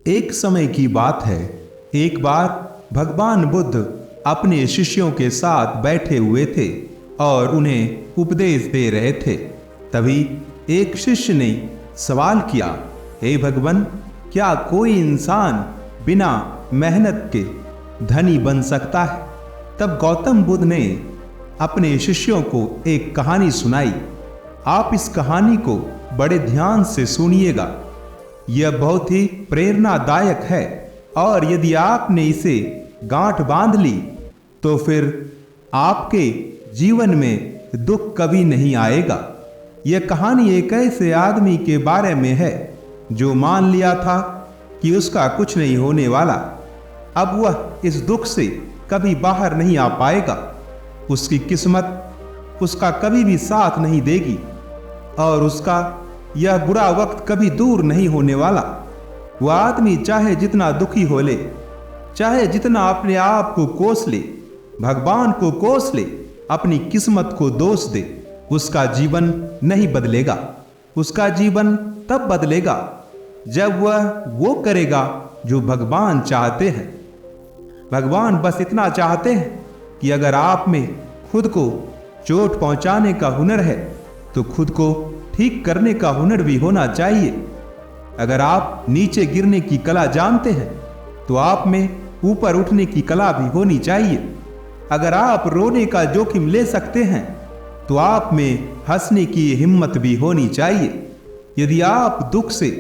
एक समय की बात है, एक बार भगवान बुद्ध अपने शिष्यों के साथ बैठे हुए थे और उन्हें उपदेश दे रहे थे। तभी एक शिष्य ने सवाल किया, हे भगवान, क्या कोई इंसान बिना मेहनत के धनी बन सकता है? तब गौतम बुद्ध ने अपने शिष्यों को एक कहानी सुनाई। आप इस कहानी को बड़े ध्यान से सुनिएगा। यह बहुत ही प्रेरणादायक है और यदि आपने इसे गांठ बांध ली तो फिर आपके जीवन में दुख कभी नहीं आएगा। यह कहानी एक ऐसे आदमी के बारे में है जो मान लिया था कि उसका कुछ नहीं होने वाला। अब वह इस दुख से कभी बाहर नहीं आ पाएगा। उसकी किस्मत उसका कभी भी साथ नहीं देगी और उसका यह बुरा वक्त कभी दूर नहीं होने वाला। वह आदमी चाहे जितना दुखी हो ले, चाहे जितना अपने आप को कोस ले, भगवान को कोस ले, अपनी किस्मत को दोष दे, उसका जीवन नहीं बदलेगा। उसका जीवन तब बदलेगा जब वह वो करेगा जो भगवान चाहते हैं। भगवान बस इतना चाहते हैं कि अगर आप में खुद को चोट पहुंचाने का हुनर है तो खुद को ठीक करने का हुनर भी होना चाहिए। अगर आप नीचे गिरने की कला जानते हैं तो आप में ऊपर उठने की कला भी होनी चाहिए। अगर आप रोने का जोखिम ले सकते हैं तो आप में हंसने की हिम्मत भी होनी चाहिए। यदि आप दुख से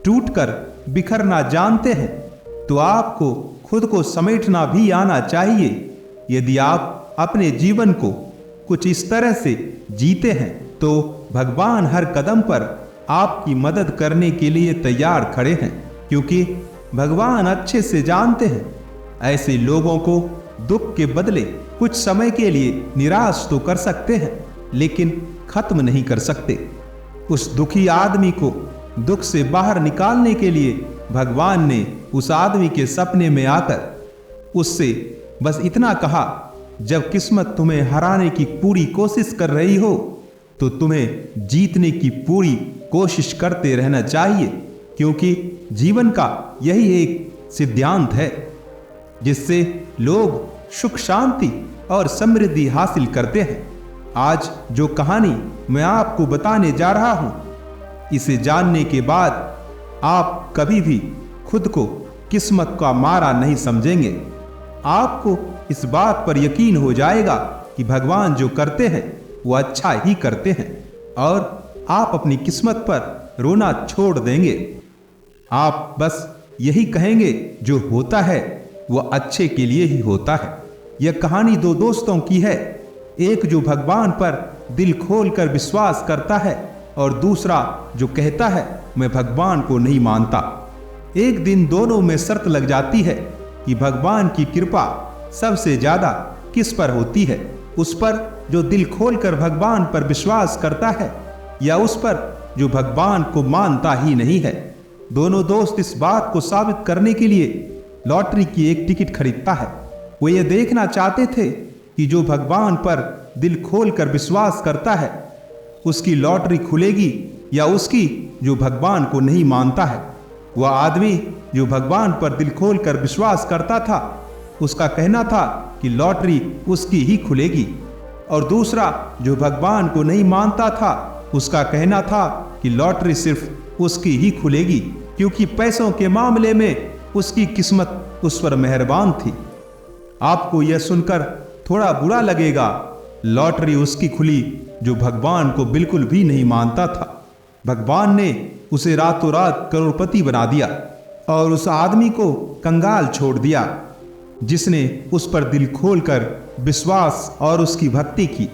टूटकर बिखरना जानते हैं तो आपको खुद को समेटना भी आना चाहिए। यदि आप अपने जीवन को कुछ इस तरह से जीते हैं तो भगवान हर कदम पर आपकी मदद करने के लिए तैयार खड़े हैं, क्योंकि भगवान अच्छे से जानते हैं ऐसे लोगों को दुख के बदले कुछ समय के लिए निराश तो कर सकते हैं लेकिन खत्म नहीं कर सकते। उस दुखी आदमी को दुख से बाहर निकालने के लिए भगवान ने उस आदमी के सपने में आकर उससे बस इतना कहा, जब किस्मत तुम्हें हराने की पूरी कोशिश कर रही हो तो तुम्हें जीतने की पूरी कोशिश करते रहना चाहिए, क्योंकि जीवन का यही एक सिद्धांत है जिससे लोग सुख शांति और समृद्धि हासिल करते हैं। आज जो कहानी मैं आपको बताने जा रहा हूं, इसे जानने के बाद आप कभी भी खुद को किस्मत का मारा नहीं समझेंगे। आपको इस बात पर यकीन हो जाएगा कि भगवान जो करते हैं वो अच्छा ही करते हैं और आप अपनी किस्मत पर रोना छोड़ देंगे। आप बस यही कहेंगे, जो होता है वो अच्छे के लिए ही होता है। यह कहानी दो दोस्तों की है, एक जो भगवान पर दिल खोलकर विश्वास करता है और दूसरा जो कहता है मैं भगवान को नहीं मानता। एक दिन दोनों में शर्त लग जाती है कि भगवान की कृपा सबसे ज्यादा किस पर होती है, उस पर जो दिल खोलकर भगवान पर विश्वास करता है या उस पर जो भगवान को मानता ही नहीं है। दोनों दोस्त इस बात को साबित करने के लिए लॉटरी की एक टिकट खरीदता है। वो ये देखना चाहते थे कि जो भगवान पर दिल खोलकर विश्वास करता है उसकी लॉटरी खुलेगी या उसकी जो भगवान को नहीं मानता है। वह आदमी जो भगवान पर दिल खोलकर विश्वास करता था उसका कहना था कि लॉटरी उसकी ही खुलेगी, और दूसरा जो भगवान को नहीं मानता था उसका कहना था कि लॉटरी सिर्फ उसकी ही खुलेगी, क्योंकि पैसों के मामले में उसकी किस्मत उस पर मेहरबान थी। आपको यह सुनकर थोड़ा बुरा लगेगा, लॉटरी उसकी खुली जो भगवान को बिल्कुल भी नहीं मानता था। भगवान ने उसे रातों रात करोड़पति बना दिया और उस आदमी को कंगाल छोड़ दिया जिसने उस पर दिल खोलकर विश्वास और उसकी भक्ति की।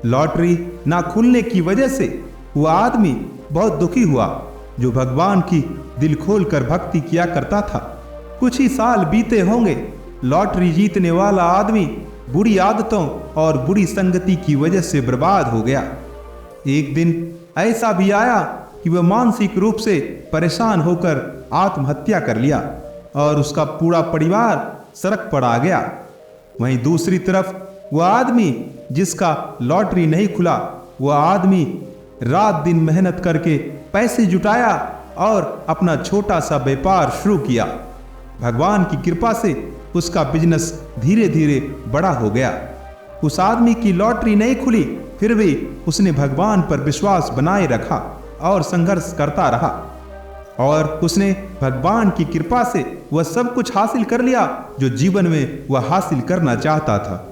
लॉटरी ना खुलने की वजह से वह आदमी बहुत दुखी हुआ जो भगवान की दिल खोलकर भक्ति किया करता था। कुछ ही साल बीते होंगे, लॉटरी जीतने वाला आदमी बुरी आदतों और बुरी संगति की वजह से बर्बाद हो गया। एक दिन ऐसा भी आया कि वह मानसिक रूप से परेशान होकर आत्महत्या कर लिया और उसका पूरा परिवार सड़क पर आ गया। वहीं दूसरी तरफ वह आदमी जिसका लॉटरी नहीं खुला, वह आदमी रात दिन मेहनत करके पैसे जुटाया और अपना छोटा सा व्यापार शुरू किया। भगवान की कृपा से उसका बिजनेस धीरे धीरे बड़ा हो गया। उस आदमी की लॉटरी नहीं खुली, फिर भी उसने भगवान पर विश्वास बनाए रखा और संघर्ष करता रहा, और उसने भगवान की कृपा से वह सब कुछ हासिल कर लिया जो जीवन में वह हासिल करना चाहता था।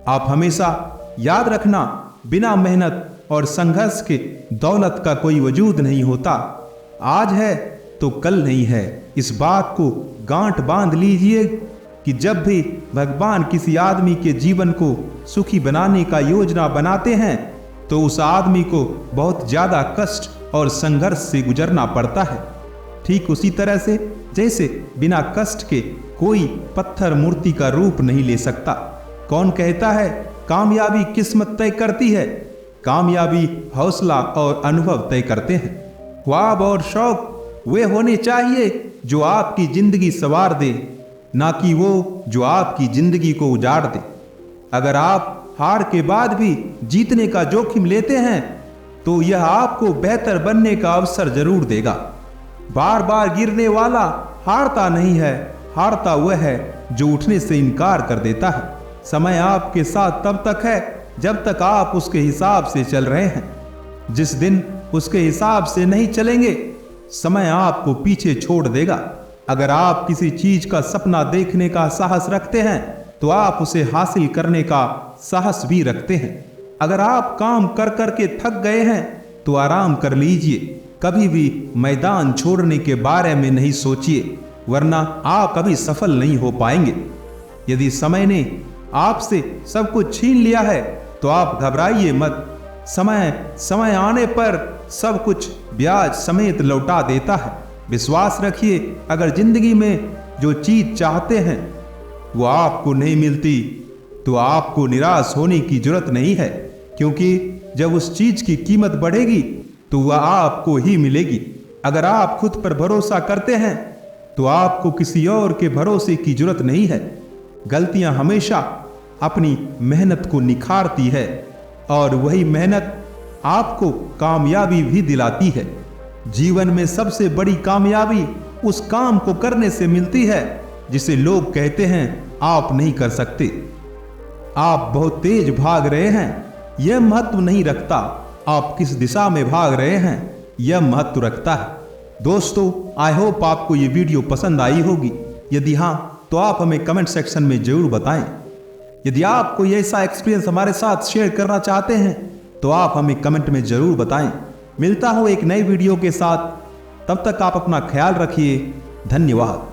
आप हमेशा याद रखना, बिना मेहनत और संघर्ष के दौलत का कोई वजूद नहीं होता। आज है तो कल नहीं है। इस बात को गांठ बांध लीजिए कि जब भी भगवान किसी आदमी के जीवन को सुखी बनाने का योजना बनाते हैं तो उस आदमी को बहुत ज्यादा कष्ट और संघर्ष से गुजरना पड़ता है। ठीक उसी तरह से जैसे बिना कष्ट के कोई पत्थर मूर्ति का रूप नहीं ले सकता। कौन कहता है कामयाबी किस्मत तय करती है? कामयाबी हौसला और अनुभव तय करते हैं। ख्वाब और शौक वे होने चाहिए जो आपकी जिंदगी संवार दे, ना कि वो जो आपकी जिंदगी को उजाड़ दे। अगर आप हार के बाद भी जीतने का जोखिम लेते हैं तो यह आपको बेहतर बनने का अवसर जरूर देगा। बार बार गिरने वाला हारता नहीं है, हारता वह है जो उठने से इनकार कर देता है। समय आपके साथ तब तक है जब तक आप उसके हिसाब से चल रहे हैं। जिस दिन उसके हिसाब से नहीं चलेंगे, समय आपको पीछे छोड़ देगा। अगर आप किसी चीज का सपना देखने का साहस रखते हैं तो आप उसे हासिल करने का साहस भी रखते हैं। अगर आप काम कर कर के थक गए हैं तो आराम कर लीजिए। कभी भी मैदान छोड़ने के बारे में नहीं सोचिए, वरना आप कभी सफल नहीं हो पाएंगे। यदि समय ने आपसे सब कुछ छीन लिया है तो आप घबराइए मत। समय आने पर सब कुछ ब्याज समेत लौटा देता है। विश्वास रखिए, अगर जिंदगी में जो चीज चाहते हैं वो आपको नहीं मिलती तो आपको निराश होने की जरूरत नहीं है, क्योंकि जब उस चीज की कीमत बढ़ेगी तो वह आपको ही मिलेगी। अगर आप खुद पर भरोसा करते हैं तो आपको किसी और के भरोसे की जरूरत नहीं है। गलतियां हमेशा अपनी मेहनत को निखारती है और वही मेहनत आपको कामयाबी भी दिलाती है। जीवन में सबसे बड़ी कामयाबी उस काम को करने से मिलती है जिसे लोग कहते हैं आप नहीं कर सकते। आप बहुत तेज भाग रहे हैं, यह महत्व नहीं रखता। आप किस दिशा में भाग रहे हैं, यह महत्व रखता है। दोस्तों, आई होप आपको ये वीडियो पसंद आई होगी। यदि हाँ तो आप हमें कमेंट सेक्शन में जरूर बताएं। यदि आप कोई ऐसा एक्सपीरियंस हमारे साथ शेयर करना चाहते हैं तो आप हमें कमेंट में जरूर बताएं। मिलता हूं एक नई वीडियो के साथ, तब तक आप अपना ख्याल रखिए। धन्यवाद।